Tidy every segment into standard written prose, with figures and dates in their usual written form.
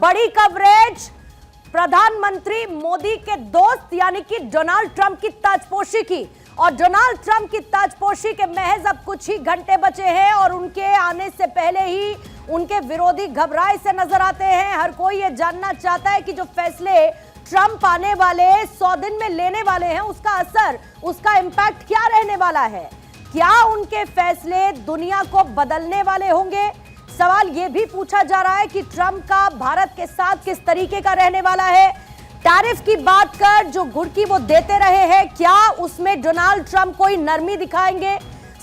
बड़ी कवरेज प्रधानमंत्री मोदी के दोस्त यानी कि डोनाल्ड ट्रंप की ताजपोशी की। और डोनाल्ड ट्रंप की ताजपोशी के महज अब कुछ ही घंटे बचे हैं और उनके आने से पहले ही उनके विरोधी घबराए से नजर आते हैं। हर कोई यह जानना चाहता है कि जो फैसले ट्रंप आने वाले 100 दिन में लेने वाले हैं उसका असर, उसका इंपैक्ट क्या रहने वाला है। क्या उनके फैसले दुनिया को बदलने वाले होंगे। सवाल यह भी पूछा जा रहा है कि ट्रंप का भारत के साथ किस तरीके का रहने वाला है। टैरिफ की बात कर जो घुड़की वो देते रहे हैं, क्या उसमें डोनाल्ड ट्रंप कोई नरमी दिखाएंगे।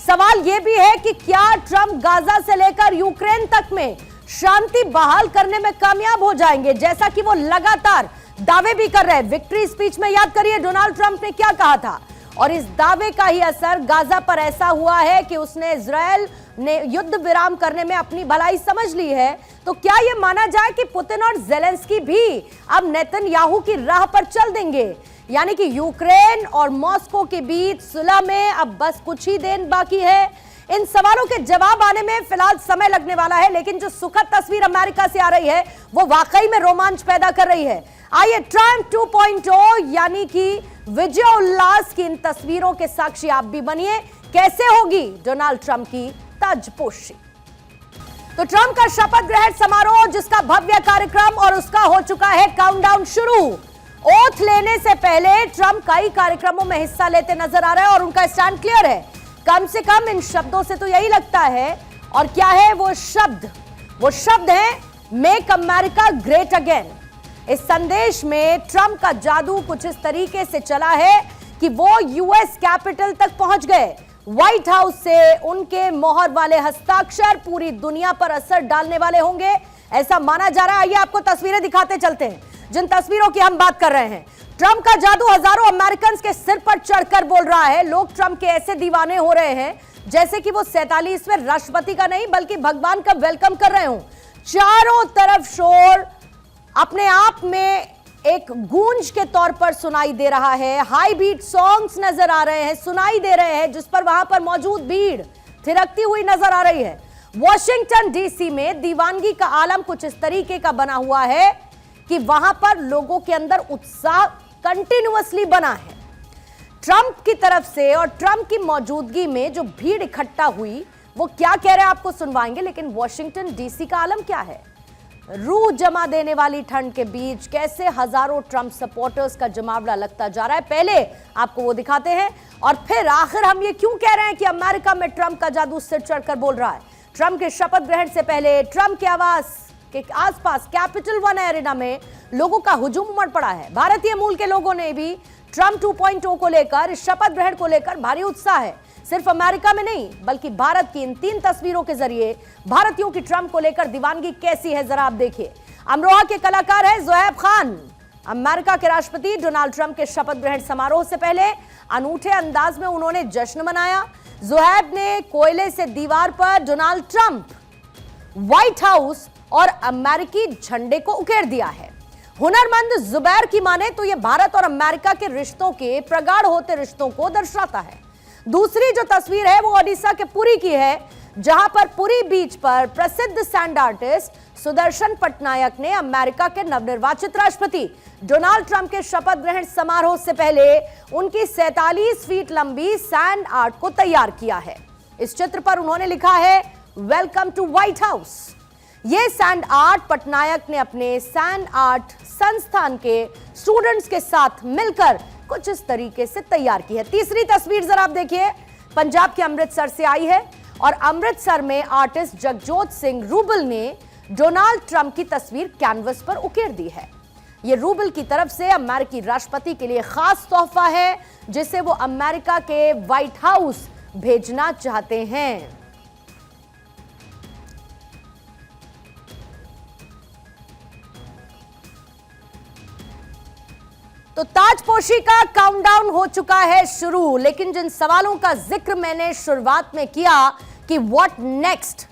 सवाल यह भी है कि क्या ट्रंप गाजा से लेकर यूक्रेन तक में शांति बहाल करने में कामयाब हो जाएंगे, जैसा कि वो लगातार दावे भी कर रहे हैं। विक्ट्री स्पीच में याद करिए डोनाल्ड ट्रंप ने क्या कहा था, और इस दावे का ही असर गाजा पर ऐसा हुआ है कि उसने इजरायल ने युद्ध विराम करने में अपनी भलाई समझ ली है। तो क्या यह माना जाए कि पुतिन और जेलेंस्की भी अब नेतन्याहू की राह पर चल देंगे, यानी कि यूक्रेन और मॉस्को के बीच सुलह में अब बस कुछ ही दिन बाकी है। इन सवालों के जवाब आने में फिलहाल समय लगने वाला है, लेकिन जो सुखद तस्वीर अमेरिका से आ रही है वो वाकई में रोमांच पैदा कर रही है। आइए ट्रंप 2.0 यानी कि विजय उल्लास की इन तस्वीरों के साक्षी आप भी बनिए। कैसे होगी डोनाल्ड ट्रंप की ताजपोशी। तो ट्रंप का शपथ ग्रहण समारोह, जिसका भव्य कार्यक्रम और उसका हो चुका है काउंटडाउन शुरू। ओथ लेने से पहले ट्रंप कई कार्यक्रमों में हिस्सा लेते नजर आ रहे हैं और उनका स्टैंड क्लियर है। कम से कम इन शब्दों से तो यही लगता है। और क्या है वो शब्द? वो शब्द है मेक अमेरिका ग्रेट अगेन। इस संदेश में ट्रंप का जादू कुछ इस तरीके से चला है कि वो यूएस कैपिटल तक पहुंच गए। व्हाइट हाउस से उनके मोहर वाले हस्ताक्षर पूरी दुनिया पर असर डालने वाले होंगे, ऐसा माना जा रहा है। आइए आपको तस्वीरें दिखाते चलते हैं, जिन तस्वीरों की हम बात कर रहे हैं। ट्रंप का जादू हजारों अमेरिकन के सिर पर चढ़कर बोल रहा है। लोग ट्रंप के ऐसे दीवाने हो रहे हैं जैसे कि वो 47वें राष्ट्रपति का नहीं बल्कि भगवान का वेलकम कर रहे हो। चारों तरफ शोर अपने आप में एक गूंज के तौर पर सुनाई दे रहा है। हाई बीट सॉन्ग्स नजर आ रहे हैं, सुनाई दे रहे हैं, जिस पर वहां पर मौजूद भीड़ थिरकती हुई नजर आ रही है। वॉशिंगटन डीसी में दीवानगी का आलम कुछ इस तरीके का बना हुआ है कि वहां पर लोगों के अंदर उत्साह कंटिन्यूअसली बना है। ट्रंप की तरफ से और ट्रंप की मौजूदगी में जो भीड़ इकट्ठा हुई वो क्या कह रहे हैं आपको सुनवाएंगे, लेकिन वॉशिंगटन डीसी का आलम क्या है। रूह जमा देने वाली ठंड के बीच कैसे हजारों ट्रंप सपोर्टर्स का जमावड़ा लगता जा रहा है, पहले आपको वो दिखाते हैं और फिर आखिर हम ये क्यों कह रहे हैं कि अमेरिका में ट्रंप का जादू सिर चढ़कर बोल रहा है। ट्रंप के शपथ ग्रहण से पहले ट्रंप के आवास के आसपास कैपिटल वन एरिना में लोगों का हुजूम उमड़ पड़ा है। भारतीय मूल के लोगों ने भी ट्रंप 2.0 को लेकर, शपथ ग्रहण को लेकर भारी उत्साह है। सिर्फ अमेरिका में नहीं बल्कि भारत की इन 3 तस्वीरों के जरिए भारतीयों की ट्रंप को लेकर दीवानगी कैसी है जरा आप देखिए। अमरोहा के कलाकार हैं ज़ुहैब खान। अमेरिका के राष्ट्रपति डोनाल्ड ट्रंप के शपथ ग्रहण समारोह से पहले अनूठे अंदाज में उन्होंने जश्न मनाया। ज़ुहैब ने कोयले से दीवार पर डोनाल्ड ट्रंप, व्हाइट हाउस और अमेरिकी झंडे को उकेर दिया है। हुनरमंद जुबैर की माने तो यह भारत और अमेरिका के रिश्तों के प्रगाढ़ होते रिश्तों को दर्शाता है। दूसरी जो तस्वीर है वो ओडिशा के पुरी की है, जहां पर पुरी बीच पर प्रसिद्ध सैंड आर्टिस्ट सुदर्शन पटनायक ने अमेरिका के नवनिर्वाचित राष्ट्रपति डोनाल्ड ट्रंप के शपथ ग्रहण समारोह से पहले उनकी 47 फीट लंबी सैंड आर्ट को तैयार किया है। इस चित्र पर उन्होंने लिखा है वेलकम टू व्हाइट हाउस। यह सैंड आर्ट पटनायक ने अपने सैंड आर्ट संस्थान के स्टूडेंट्स के साथ मिलकर कुछ इस तरीके से तैयार की है। तीसरी तस्वीर जरा आप देखिए, पंजाब के अमृतसर से आई है और अमृतसर में आर्टिस्ट जगजोत सिंह रूबल ने डोनाल्ड ट्रंप की तस्वीर कैनवस पर उकेर दी है। यह रूबल की तरफ से अमेरिकी राष्ट्रपति के लिए खास तोहफा है, जिसे वो अमेरिका के व्हाइट हाउस भेजना चाहते हैं। तो ताजपोशी का काउंटडाउन हो चुका है शुरू, लेकिन जिन सवालों का जिक्र मैंने शुरुआत में किया कि व्हाट नेक्स्ट,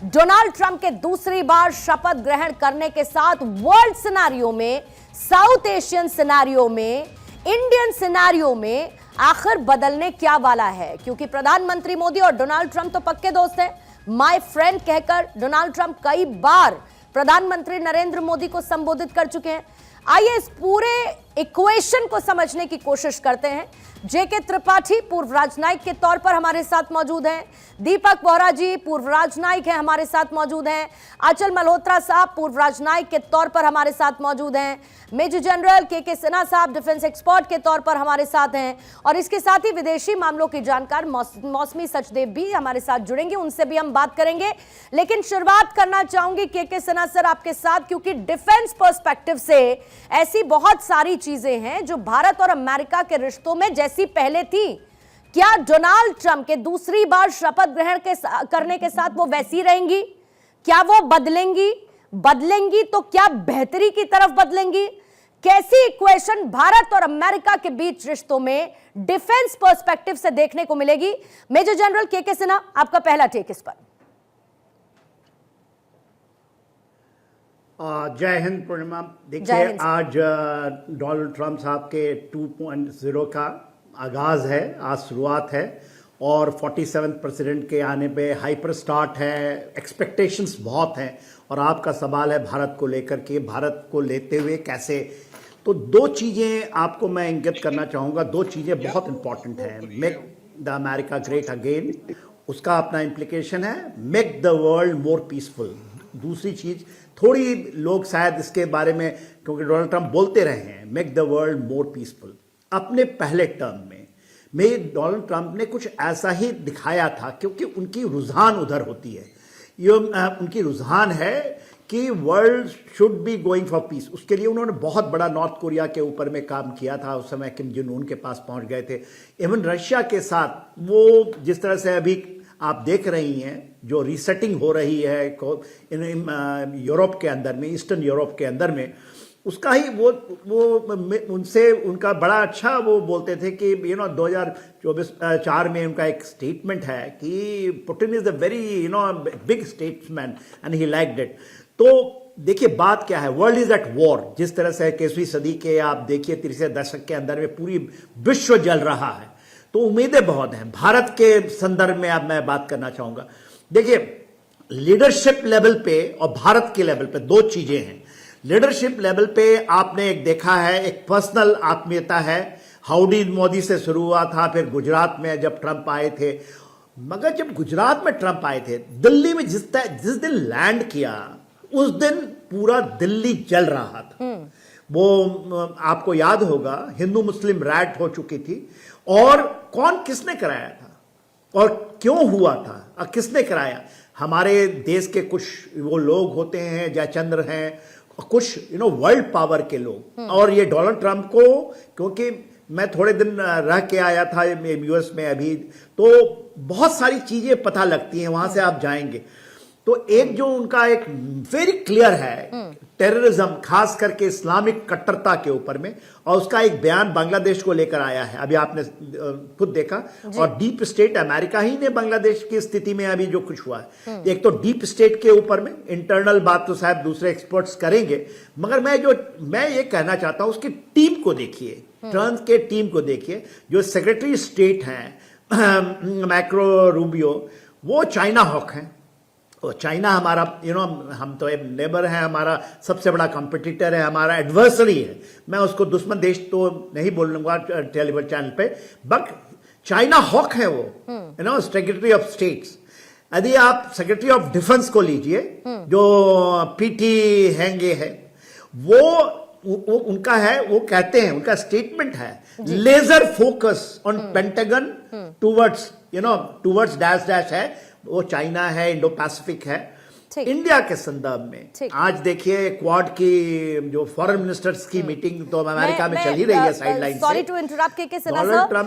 डोनाल्ड ट्रंप के दूसरी बार शपथ ग्रहण करने के साथ वर्ल्ड सिनेरियो में, साउथ एशियन सिनेरियो में, इंडियन सिनेरियो में आखिर बदलने क्या वाला है। क्योंकि प्रधानमंत्री मोदी और डोनाल्ड ट्रंप तो पक्के दोस्त हैं। माय फ्रेंड कहकर डोनाल्ड ट्रंप कई बार प्रधानमंत्री नरेंद्र मोदी को संबोधित कर चुके हैं। आइए इस पूरे इक्वेशन को समझने की कोशिश करते हैं। जेके त्रिपाठी पूर्व राजनयिक के तौर पर हमारे साथ मौजूद हैं, दीपक बोहरा जी पूर्व राजनयिक हैं, हमारे साथ मौजूद हैं, अचल मल्होत्रा साहब पूर्व राजनयिक के तौर पर हमारे साथ मौजूद हैं, मेजर जनरल के सिन्हा साहब डिफेंस एक्सपर्ट के तौर पर हमारे साथ हैं, और इसके साथ ही विदेशी मामलों की जानकार मौसमी सचदेव भी हमारे साथ जुड़ेंगे, उनसे भी हम बात करेंगे। लेकिन शुरुआत करना चाहूंगी के सिन्हा सर आपके साथ, क्योंकि डिफेंस पर्सपेक्टिव से ऐसी बहुत सारी चीजें हैं जो भारत और अमेरिका के रिश्तों में जैसी पहले थी, क्या डोनाल्ड ट्रंप के दूसरी बार शपथ ग्रहण करने के साथ वो वैसी रहेंगी? क्या वो बदलेंगी तो क्या बेहतरी की तरफ बदलेंगी? कैसी इक्वेशन भारत और अमेरिका के बीच रिश्तों में डिफेंस पर्सपेक्टिव से देखने को मिलेगी? मेजर जनरल के सिन्हा, आपका पहला टेक इस पर। जय हिंद पूर्णिमा। देखिए, आज डोनाल्ड ट्रंप साहब के 2.0 का आगाज है, आज शुरुआत है, और 47 प्रेसिडेंट के आने पे हाइपर स्टार्ट है, एक्सपेक्टेशंस बहुत हैं। और आपका सवाल है भारत को लेकर के, भारत को लेते हुए कैसे, तो दो चीज़ें आपको मैं इंगित करना चाहूँगा। दो चीज़ें बहुत इंपॉर्टेंट हैं। Make the America great again, उसका अपना इम्प्लीकेशन है, make the world more peaceful. दूसरी चीज़, थोड़ी लोग शायद इसके बारे में, क्योंकि डोनाल्ड ट्रंप बोलते रहे हैं make the world more peaceful, अपने पहले टर्म में डोनाल्ड ट्रंप ने कुछ ऐसा ही दिखाया था, क्योंकि उनकी रुझान उधर होती है। ये उनकी रुझान है कि world should be going for piece. उसके लिए उन्होंने बहुत बड़ा नॉर्थ कोरिया के ऊपर में काम किया था, उस समय किम जोंग उन के पास पहुंच गए थे। इवन रशिया के साथ वो जिस तरह से अभी आप देख रही हैं, जो रीसेटिंग हो रही है यूरोप के अंदर में, ईस्टर्न यूरोप के अंदर में, उसका ही वो उनसे उनका बड़ा अच्छा वो बोलते थे कि 2024 में उनका एक स्टेटमेंट है कि Putin is a very big statesman and he liked it. तो देखिए बात क्या है, वर्ल्ड इज एट वॉर। जिस तरह से 21वीं सदी के आप देखिए 30 दशक के अंदर में पूरी विश्व जल रहा है, तो उम्मीदें बहुत हैं। भारत के संदर्भ में अब मैं बात करना चाहूंगा। देखिए, लीडरशिप लेवल पे और भारत के लेवल पे दो चीजें हैं। लीडरशिप लेवल पे आपने एक देखा है, एक पर्सनल आत्मीयता है। हाउडी मोदी से शुरू हुआ था, फिर गुजरात में जब ट्रंप आए थे। मगर जब गुजरात में ट्रंप आए थे, दिल्ली में जिस दिन लैंड किया, उस दिन पूरा दिल्ली जल रहा था। वो आपको याद होगा, हिंदू मुस्लिम रैट हो चुकी थी, और किसने कराया था और क्यों हुआ था और किसने कराया? हमारे देश के कुछ वो लोग होते हैं, जयचंद्र हैं, कुछ वर्ल्ड पावर के लोग। और ये डोनाल्ड ट्रंप को, क्योंकि मैं थोड़े दिन रह के आया था यूएस में अभी, तो बहुत सारी चीजें पता लगती हैं, वहां से आप जाएंगे तो एक जो उनका एक वेरी क्लियर है टेररिज्म, खास करके इस्लामिक कट्टरता के ऊपर में, और उसका एक बयान बांग्लादेश को लेकर आया है, अभी आपने खुद देखा। और डीप स्टेट, अमेरिका ही ने बांग्लादेश की स्थिति में अभी जो कुछ हुआ है, एक तो डीप स्टेट के ऊपर में, इंटरनल बात तो शायद दूसरे एक्सपर्ट्स करेंगे, मगर मैं ये कहना चाहता हूं, उसकी टीम को देखिए, ट्रंप के टीम को देखिए। जो सेक्रेटरी स्टेट हैं मैक्रो रूबियो, वो चाइना हॉक हैं। और चाइना हमारा हम तो एक नेबर है, हमारा सबसे बड़ा कंपटीटर है, हमारा एडवर्सरी है। मैं उसको दुश्मन देश तो नहीं बोलूंगा टेलीविजन चैनल पे, बट चाइना हॉक है वो, सेक्रेटरी ऑफ स्टेट्स। यदि आप सेक्रेटरी ऑफ डिफेंस को लीजिए, जो पीटी हैंगे है, वो उनका है, वो कहते हैं, उनका स्टेटमेंट है, laser focus on Pentagon towards dash dash है, वो चाइना है, इंडो पैसिफिक है। इंडिया के संदर्भ में आज देखिए क्वाड की जो फॉरेन मिनिस्टर्स की मीटिंग तो अमेरिका में चल ही रही है साइडलाइन से। सॉरी टू इंटरप्ट के सिन्हा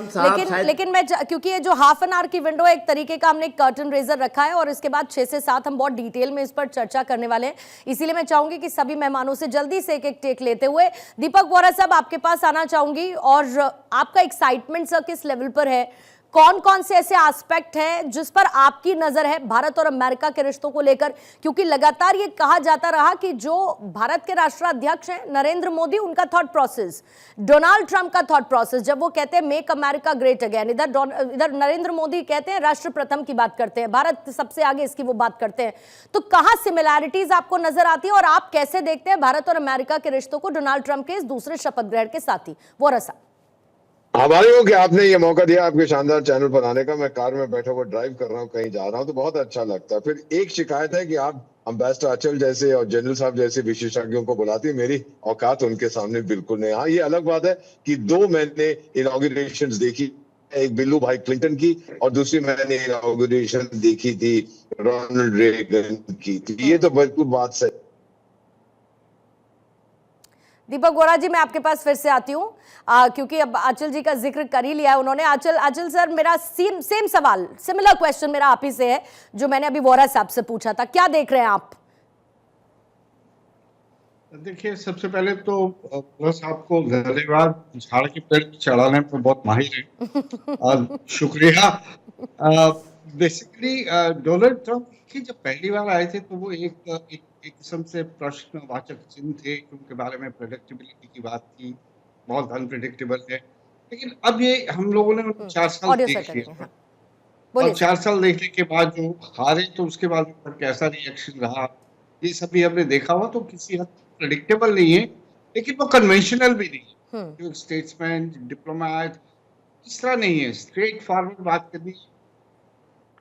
सर, लेकिन मैं, क्योंकि ये जो हाफ एन आवर की विंडो है, एक तरीके का हमने कर्टन रेजर रखा है, और इसके बाद 6 से 7 हम बहुत डिटेल में इस पर चर्चा करने वाले हैं। इसीलिए मैं चाहूंगी कि सभी मेहमानों से जल्दी से एक टेक लेते हुए, दीपक बोहरा साहब आपके पास आना चाहूंगी, और आपका एक्साइटमेंट सर किस लेवल पर है? कौन कौन से ऐसे एस्पेक्ट हैं जिस पर आपकी नजर है भारत और अमेरिका के रिश्तों को लेकर? क्योंकि लगातार ये कहा जाता रहा कि जो भारत के राष्ट्राध्यक्ष हैं नरेंद्र मोदी, उनका थॉट प्रोसेस, डोनाल्ड ट्रंप का थॉट प्रोसेस, जब वो कहते हैं मेक अमेरिका ग्रेट अगेन, इधर नरेंद्र मोदी कहते हैं राष्ट्र प्रथम की बात करते हैं, भारत सबसे आगे इसकी वो बात करते हैं। तो कहां सिमिलैरिटीज आपको नजर आती है और आप कैसे देखते हैं भारत और अमेरिका के रिश्तों को डोनाल्ड ट्रंप के इस दूसरे शपथ ग्रहण के साथ ही? वो रसा हमारे को कि आपने ये मौका दिया आपके शानदार चैनल पर आने का। मैं कार में बैठा हुआ ड्राइव कर रहा हूँ, कहीं जा रहा हूँ, तो बहुत अच्छा लगता है। फिर एक शिकायत है कि आप अम्बेसडर अचल जैसे और जनरल साहब जैसे विशेषज्ञों को बुलाती है, मेरी औकात उनके सामने बिल्कुल नहीं। हाँ, ये अलग बात है कि 2 मैंने इनॉग्रेशन देखी, एक बिल्लू भाई क्लिंटन की और दूसरी मैंने इनॉग्रेशन देखी थी रोनाल्ड रेगन की। तो ये तो बिल्कुल बात सही। दीपक वोरा जी, मैं आपके पास फिर से आती हूँ क्योंकि अब आंचल जी का जिक्र कर ही लिया है उन्होंने। आंचल सर, मेरा सेम सवाल, सिमिलर क्वेश्चन मेरा आप ही से है जो मैंने अभी वोरा साहब से पूछा था। क्या देख रहे हैं आप? देखिए, सबसे पहले तो वोरा साहब को धन्यवाद, झाड़ के पेड़ चढ़ाने पर बहुत माहिर है और शुक्रिया। बेसिकली डोनाल्ड ट्रंप की जब पहली बार आए थे तो वो एक किस्म से प्रश्नवाचक चिन्ह थे, उनके बारे में प्रेडिक्टेबिलिटी की बात की, बहुत अनप्रेडिक्टेबल है। लेकिन अब ये हम लोगों ने 4 साल देख लिया और 4 साल देखने के बाद जो हारे तो उसके बाद कैसा रिएक्शन रहा ये सभी हमने देखा हुआ। तो किसी हद प्रेडिक्टेबल नहीं है, लेकिन वो कन्वेंशनल भी नहीं है। जो स्टेट्समैन, डिप्लोमेट इस तरह नहीं है, स्ट्रेट फॉरवर्ड बात करनी,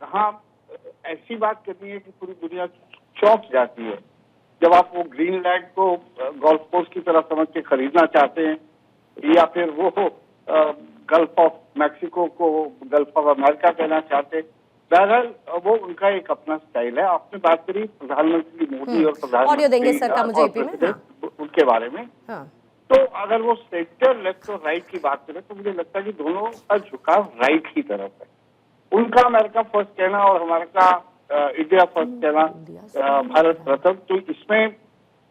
कहाँ ऐसी बात करनी है कि पूरी दुनिया चौंक जाती है। जब आप वो ग्रीनलैंड को गोल्फ कोर्स की तरह समझ के खरीदना चाहते हैं या फिर वो गल्फ ऑफ मैक्सिको को गल्फ ऑफ अमेरिका कहना चाहते हैं, बहरहाल वो उनका एक अपना स्टाइल है। आपने बात करी प्रधानमंत्री मोदी और प्रधानमंत्री उनके बारे में, तो अगर वो सेंटर लेफ्ट और राइट की बात करें तो मुझे लगता है कि दोनों का झुकाव राइट की तरफ है। उनका अमेरिका फर्स्ट कहना और हमारा का इंडिया फर्स्ट कहना, भारत प्रथम, तो इसमें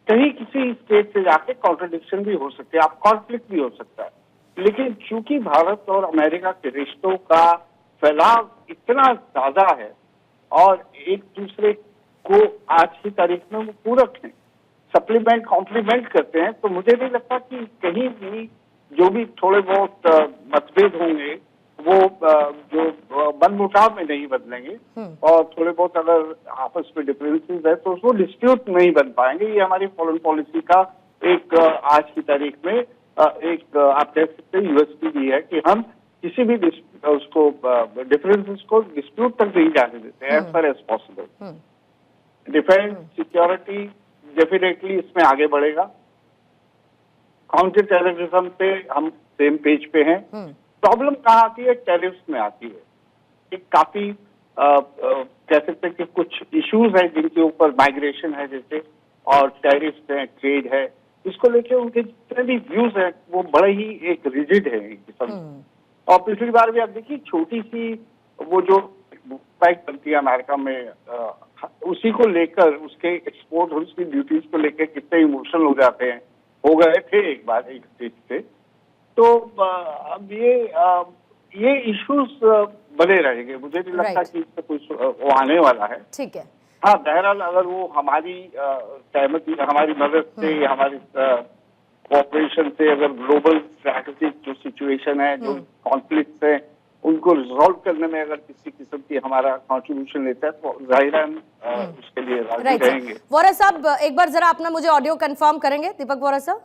कहीं किसी स्टेट से जाके कॉन्ट्रडिक्शन भी हो सकते हैं, आप कॉन्फ्लिक्ट भी हो सकता है। लेकिन चूंकि भारत और अमेरिका के रिश्तों का फैलाव इतना ज्यादा है और एक दूसरे को आज की तारीख में वो पूरक है, सप्लीमेंट कॉम्प्लीमेंट करते हैं, तो मुझे नहीं लगता कि कहीं भी जो भी थोड़े बहुत मतभेद होंगे वो जो मनमुटाव में नहीं बदलेंगे और थोड़े बहुत अगर आपस में डिफरेंसेस है तो उसको डिस्प्यूट नहीं बन पाएंगे। ये हमारी फॉरेन पॉलिसी का एक आज की तारीख में एक आप कह सकते हैं यूएसपी भी है कि हम किसी भी उसको डिफरेंसेस को डिस्प्यूट तक नहीं जाने देते as far as possible. Defence security definitely इसमें आगे बढ़ेगा। काउंटर टेररिज्म पे हम सेम पेज पे हैं। प्रॉब्लम कहाँ आती है? टैरिफ्स में आती है। एक काफी कह सकते हैं कि कुछ इश्यूज है जिनके ऊपर माइग्रेशन है जैसे, और टैरिफ्स है, ट्रेड है, इसको लेके उनके जितने भी व्यूज हैं वो बड़े ही एक रिजिड है एक किस्म। और पिछली बार भी आप देखिए छोटी सी वो जो बाइक बनती है अमेरिका में, उसी को लेकर उसके एक्सपोर्ट और उसकी ड्यूटीज को लेकर कितने इमोशनल हो जाते हैं, हो गए थे एक बार एक स्टेज पे। तो अब ये इश्यूज बने रहेंगे, मुझे नहीं लगता कि इससे कुछ वो आने वाला है। ठीक है। हाँ, बहरहाल अगर वो हमारी सहमति, हमारी मदद से, हमारी कोऑपरेशन से अगर ग्लोबल स्ट्रैटेजिक जो सिचुएशन है, जो कॉन्फ्लिक्ट है, उनको रिजॉल्व करने में अगर किसी किस्म की हमारा कंट्रीब्यूशन लेता है तो जाहिरान उसके लिए राजी रहेंगे। वोरा साहब, एक बार जरा अपना मुझे ऑडियो कंफर्म करेंगे? दीपक वोरा साहब,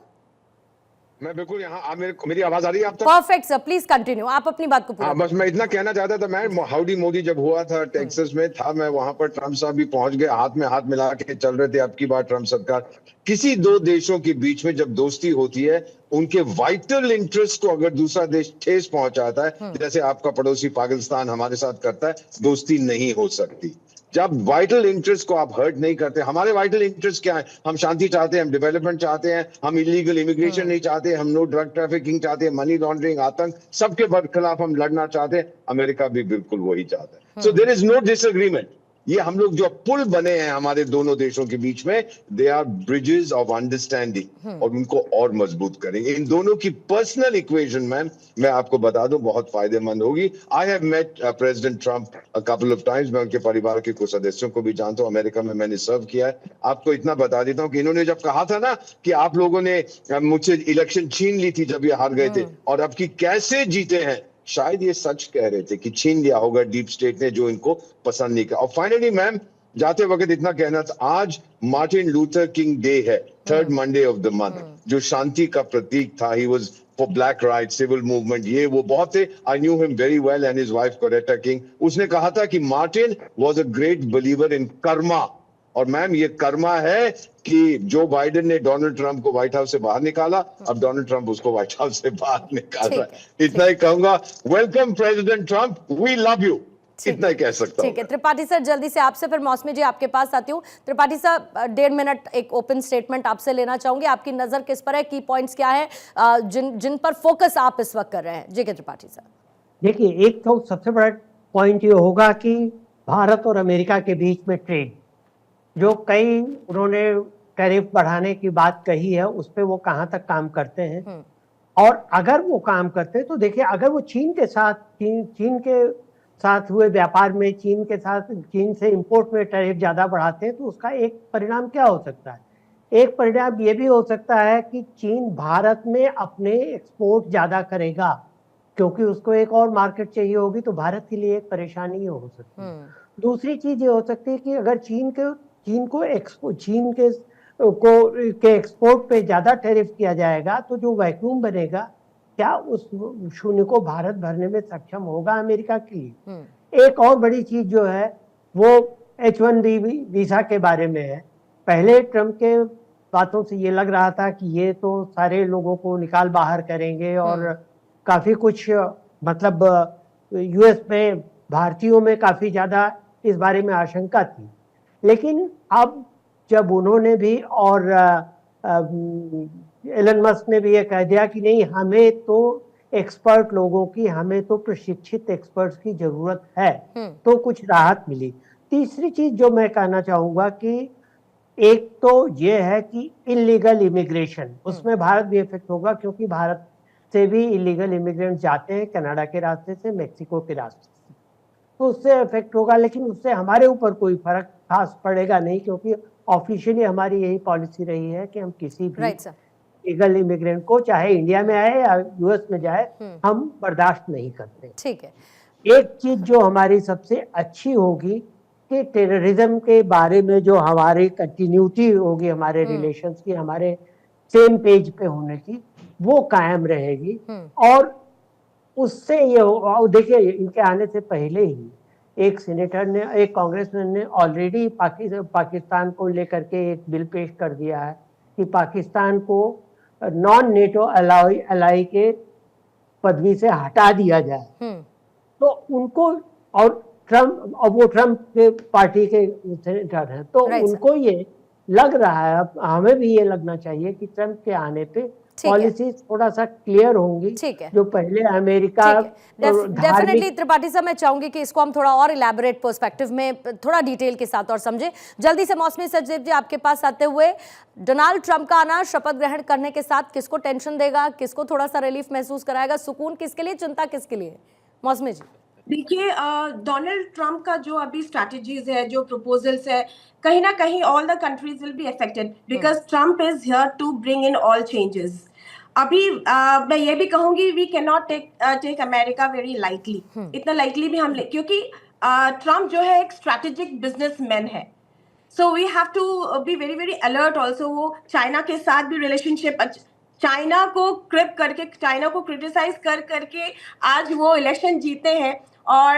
मैं बिल्कुल यहाँ, मेरी आवाज आ रही है आप तक? परफेक्ट सर, प्लीज कंटिन्यू, आप अपनी बात को पूरा। बस मैं इतना कहना चाहता था, मैं हाउडी मोदी जब हुआ था टेक्सास में था, मैं वहां पर ट्रम्प साहब भी पहुंच गए, हाथ में हाथ मिला के चल रहे थे। अब की बार ट्रम्प सरकार, किसी 2 देशों के बीच में जब दोस्ती होती है, उनके वाइटल इंटरेस्ट को अगर दूसरा देश ठेस पहुंचाता है, जैसे आपका पड़ोसी पाकिस्तान हमारे साथ करता है, दोस्ती नहीं हो सकती। जब वाइटल इंटरेस्ट को आप हर्ट नहीं करते, हमारे वाइटल इंटरेस्ट क्या है? हम शांति चाहते हैं, हम डेवलपमेंट चाहते हैं, हम इलीगल इमिग्रेशन नहीं चाहते, हम नो ड्रग ट्रैफिकिंग चाहते हैं, मनी लॉन्ड्रिंग, आतंक, सबके खिलाफ हम लड़ना चाहते हैं। अमेरिका भी बिल्कुल वही चाहता है। So there is no disagreement. ये हम लोग जो पुल बने हैं हमारे दोनों देशों के बीच में, they are bridges of understanding, और उनको और मजबूत करेंगे। इन दोनों की पर्सनल इक्वेशन मैम मैं आपको बता दूं बहुत फायदेमंद होगी। I have met President Trump a couple of times, मैं उनके परिवार के कुछ सदस्यों को भी जानता हूं, अमेरिका में मैंने सर्व किया है। आपको इतना बता देता हूं कि इन्होंने जब कहा था ना कि आप लोगों ने मुझसे इलेक्शन छीन ली थी जब ये हार गए थे, और अब की कैसे जीते हैं, शायद ये सच कह रहे थे कि छीन लिया होगा डीप स्टेट ने जो इनको पसंद नहीं किया। और फाइनली मैम जाते वक्त इतना कहना था, आज मार्टिन लूथर किंग डे है, third Monday of the month, जो शांति का प्रतीक था। He was for black right, civil movement, ये वो बहुत थे। I knew him very well and his wife Coretta King. उसने कहा था कि Martin was a great believer in karma, और मैम ये कर्मा है कि जो बाइडेन ने डोनाल्ड ट्रंप को व्हाइट हाउस से बाहर निकाला, अब डोनाल्ड ट्रंप उसको व्हाइट हाउस से बाहर निकाल रहा है। इतना ही कहूंगा, welcome President Trump, we love you, इतना ही कह सकता हूं। ठीक है त्रिपाठी सर, जल्दी से आपसे फिर मौसमी जी आपके पास आती हूँ। त्रिपाठी सर 1.5 मिनट एक ओपन स्टेटमेंट आपसे लेना चाहूंगी, आपकी नजर किस पर है, की पॉइंट्स क्या है जिन पर फोकस आप इस वक्त कर रहे हैं? जी के त्रिपाठी सर। देखिए, एक तो सबसे बड़ा पॉइंट ये होगा कि भारत और अमेरिका के बीच में ट्रेड, जो कई उन्होंने टैरिफ बढ़ाने की बात कही है, उस पर वो कहाँ तक काम करते हैं। और अगर वो काम करते हैं तो देखिए, अगर वो चीन के साथ हुए व्यापार में, चीन से इंपोर्ट में टैरिफ ज़्यादा बढ़ाते हैं, तो उसका एक परिणाम क्या हो सकता है? एक परिणाम ये भी हो सकता है कि चीन भारत में अपने एक्सपोर्ट ज़्यादा करेगा, क्योंकि उसको एक और मार्केट चाहिए होगी, तो भारत के लिए एक परेशानी हो सकती है। दूसरी चीज ये हो सकती है कि अगर चीन के एक्सपोर्ट पे ज्यादा टैरिफ किया जाएगा, तो जो वैक्यूम बनेगा, क्या उस शून्य को भारत भरने में सक्षम होगा अमेरिका के लिए? एक और बड़ी चीज जो है वो H1B वीजा के बारे में है। पहले ट्रम्प के बातों से ये लग रहा था कि ये तो सारे लोगों को निकाल बाहर करेंगे, और काफी कुछ मतलब यूएस में भारतीयों में काफी ज्यादा इस बारे में आशंका थी। लेकिन अब जब उन्होंने भी और एलन मस्क ने भी ये कह दिया कि नहीं, हमें तो एक्सपर्ट लोगों की, हमें तो प्रशिक्षित एक्सपर्ट्स की जरूरत है, तो कुछ राहत मिली। तीसरी चीज जो मैं कहना चाहूंगा कि एक तो ये है कि इलीगल इमिग्रेशन, उसमें भारत भी इफेक्ट होगा, क्योंकि भारत से भी इलीगल इमिग्रेंट जाते हैं कनाडा के रास्ते से, मेक्सिको के रास्ते से, तो उससे इफेक्ट होगा। लेकिन उससे हमारे ऊपर कोई फर्क खास पड़ेगा नहीं, क्योंकि ऑफिशियली हमारी यही पॉलिसी रही है कि हम किसी भी इलीगल इमिग्रेंट को, चाहे इंडिया में आए या यूएस में जाए, हम बर्दाश्त नहीं करते। ठीक है। एक चीज जो हमारी सबसे अच्छी होगी कि टेररिज्म के बारे में जो हमारी कंटिन्यूटी होगी, हमारे रिलेशंस की, हमारे सेम पेज पे होने की, वो कायम रहेगी। और उससे ये देखिए, इनके आने से पहले ही एक सेनेटर ने, एक कांग्रेसमैन ने ऑलरेडी पाकिस्तान को लेकर के एक बिल पेश कर दिया है कि पाकिस्तान को नॉन नेटो अलाई के पदवी से हटा दिया जाए। तो उनको, और वो ट्रम्प के पार्टी के सेनेटर हैं, तो उनको ये लग रहा है, हमें भी ये लगना चाहिए कि ट्रम्प के आने पे पॉलिसी थोड़ा सा क्लियर होंगी, जो पहले अमेरिका। डेफिनेटली त्रिपाठी साहब, मैं चाहूंगी कि इसको हम थोड़ा और इलैबोरेट पर्सपेक्टिव में, थोड़ा डिटेल के साथ और समझे। जल्दी से मौसमी सचदेव जी आपके पास आते हुए, डोनाल्ड ट्रंप का आना शपथ ग्रहण करने के साथ किसको टेंशन देगा, किसको थोड़ा सा रिलीफ महसूस कराएगा, सुकून किसके लिए, चिंता किसके लिए? मौसमी जी। देखिए, डोनाल्ड ट्रंप का जो अभी स्ट्रैटेजीज है, जो प्रपोजल्स है, कहीं ना कहीं all the countries will be affected, because Trump is here to bring in all changes. अभी मैं ये भी कहूंगी, we can not take America very lightly, इतना लाइटली भी हम क्योंकि ट्रंप जो है एक स्ट्रैटेजिक बिजनेसमैन है, so we have to be very very alert also. वो चाइना के साथ भी रिलेशनशिप, चाइना को क्रिप करके, चाइना को क्रिटिसाइज कर करके आज वो इलेक्शन जीते हैं, और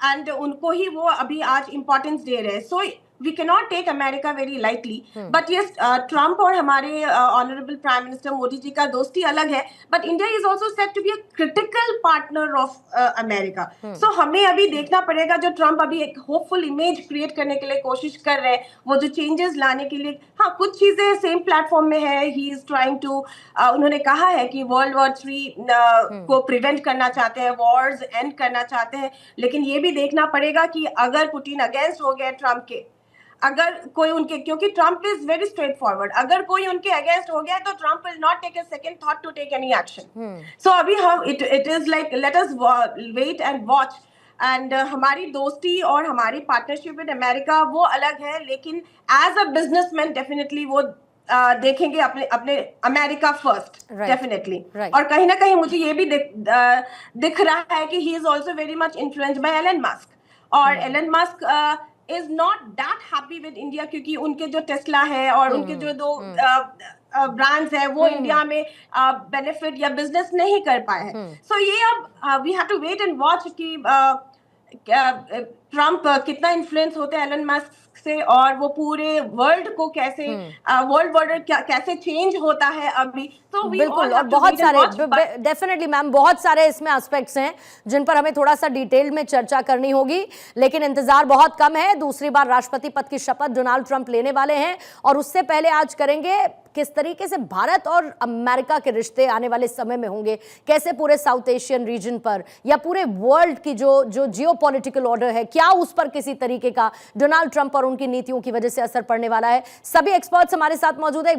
एंड उनको ही वो अभी आज इम्पोर्टेंस दे रहे हैं। सो we cannot take America very lightly. But yes, Trump और हमारे honorable Prime Minister Modi ji का दोस्ती अलग है. But India is also said to be a critical partner of America. So हमें अभी देखना पड़ेगा जो ट्रम्प अभी एक hopeful image create करने के लिए कोशिश कर रहे हैं, वो जो changes लाने के लिए, हाँ कुछ चीजें same platform में है. He is trying to उन्होंने कहा है कि World War III को prevent करना चाहते हैं, wars end करना चाहते हैं. लेकिन ये भी देखना पड़ेगा कि अगर पुतिन अगेंस्ट हो गए ट्रम्प के, अगर कोई उनके, क्योंकि Trump is very straightforward, अगर कोई उनके अगेंस्ट हो गया तो Trump will not take a second thought to take any action. So अभी हम it is like let us wait and watch. And हमारी दोस्ती और हमारी पार्टनरशिप विद अमेरिका वो अलग है, लेकिन एज अ बिजनेसमैन डेफिनेटली वो देखेंगे अपने अमेरिका फर्स्ट, डेफिनेटली. और कहीं ना कहीं मुझे ये भी दिख रहा है कि he is also very much influenced by Elon Musk. और Elon Musk is not that happy with India क्योंकि उनके जो टेस्ला है और उनके जो दो ब्रांड्स है वो इंडिया में बेनिफिट या बिजनेस नहीं कर पाए हैं. सो ये अब we have to wait and watch कि ट्रम्प कितना इन्फ्लुएंस होते हैं एलन मस्क से और वो पूरे वर्ल्ड को कैसे वर्ल्ड ऑर्डर कैसे चेंज होता है अभी. तो बिल्कुल, और बहुत सारे डेफिनेटली मैम बहुत सारे इसमें एस्पेक्ट्स हैं जिन पर हमें थोड़ा सा डिटेल में चर्चा करनी होगी, लेकिन इंतजार बहुत कम है. दूसरी बार राष्ट्रपति पद की शपथ डोनाल्ड ट्रंप लेने वाले हैं और उससे पहले आज करेंगे किस तरीके से भारत और अमेरिका के रिश्ते आने वाले समय में होंगे, कैसे पूरे साउथ एशियन रीजन पर या पूरे वर्ल्ड की जो जियोपॉलिटिकल ऑर्डर है, क्या उस पर किसी तरीके का डोनाल्ड ट्रंप और उनकी नीतियों की वजह से असर पड़ने वाला है. सभी एक्सपर्ट्स हमारे साथ मौजूद है.